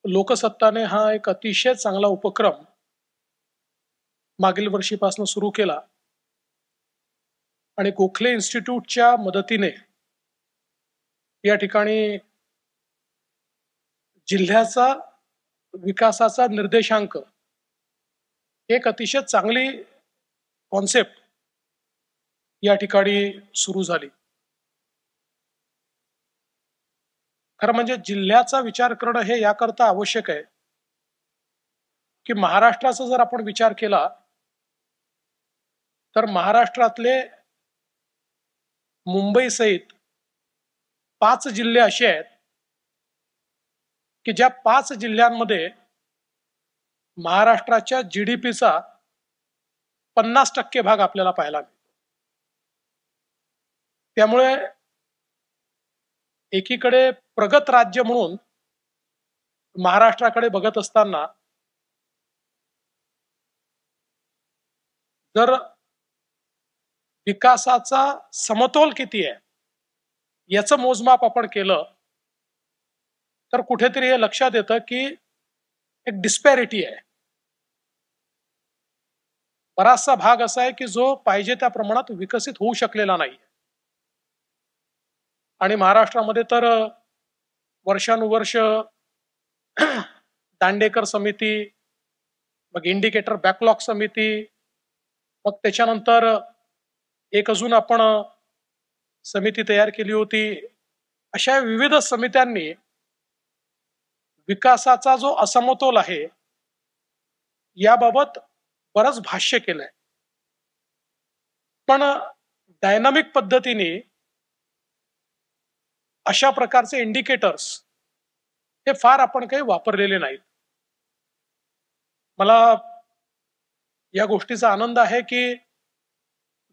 लोकसत्ताने हा एक अतिशय चांगला उपक्रम मागील वर्षीपासून सुरू केला आणि गोखले इन्स्टिट्यूटच्या मदतीने या ठिकाणी जिल्ह्याचा विकासाचा निर्देशांक एक अतिशय चांगली कॉन्सेप्ट या ठिकाणी सुरू झाली। खरं म्हणजे जिल्ह्याचा विचार करणं हे याकरता आवश्यक आहे की महाराष्ट्राचा जर आपण विचार केला तर महाराष्ट्रातले मुंबई सहित 5 जिल्हे असे आहेत की ज्या 5 जिल्ह्यांमध्ये महाराष्ट्राच्या जीडीपीचा 50% भाग आपल्याला पाहायला मिळतो। त्यामुळे एकीकडे प्रगत राज्य म्हणून महाराष्ट्राकडे बघत असताना जर विकासाचा समतोल किती आहे याचं मोजमाप आपण केलं तर कुठेतरी हे लक्षात येतं की एक डिस्पॅरिटी आहे। बराचसा भाग असा आहे की जो पाहिजे त्या प्रमाणात विकसित होऊ शकलेला नाही आणि महाराष्ट्रामध्ये तर वर्षानुवर्ष दांडेकर समिती, मग इंडिकेटर बॅकलॉग समिती, मग त्याच्यानंतर एक अजून आपण समिती तयार केली होती। अशा विविध समित्यांनी विकासाचा जो असमतोल आहे याबाबत बरंच भाष्य केलंय, पण डायनामिक पद्धतीने अशा प्रकारचे इंडिकेटर्स हे फार आपण काही वापरलेले नाहीत। मला या गोष्टीचा आनंद आहे की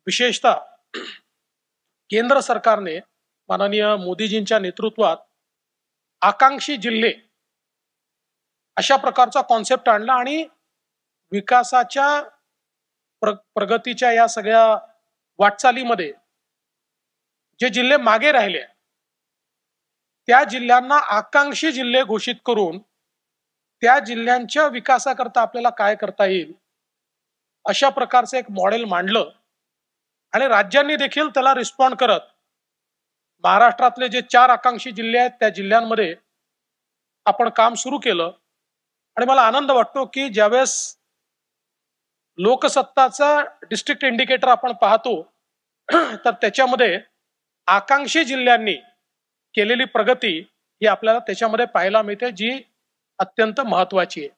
विशेषतः केंद्र सरकारने माननीय मोदीजींच्या नेतृत्वात आकांक्षी जिल्हे अशा प्रकारचा कॉन्सेप्ट आणला आणि विकासाच्या प्रगतीच्या या सगळ्या वाटचालीमध्ये जे जिल्हे मागे राहिले त्या जिल्ह्यांना आकांक्षी जिल्हे घोषित करून त्या जिल्ह्यांच्या विकासाकरता आपल्याला काय करता येईल अशा प्रकारचे एक मॉडेल मांडलं आणि राज्यांनी देखील त्याला रिस्पॉन्ड करत महाराष्ट्रातले जे 4 आकांक्षी जिल्हे आहेत त्या जिल्ह्यांमध्ये आपण काम सुरू केलं। आणि मला आनंद वाटतो की ज्यावेळेस लोकसत्ताचा डिस्ट्रिक्ट इंडिकेटर आपण पाहतो तर त्याच्यामध्ये आकांक्षी जिल्ह्यांनी केलेली प्रगती ही आपल्याला त्याच्यामध्ये पाहायला मिळते जी अत्यंत महत्त्वाची आहे।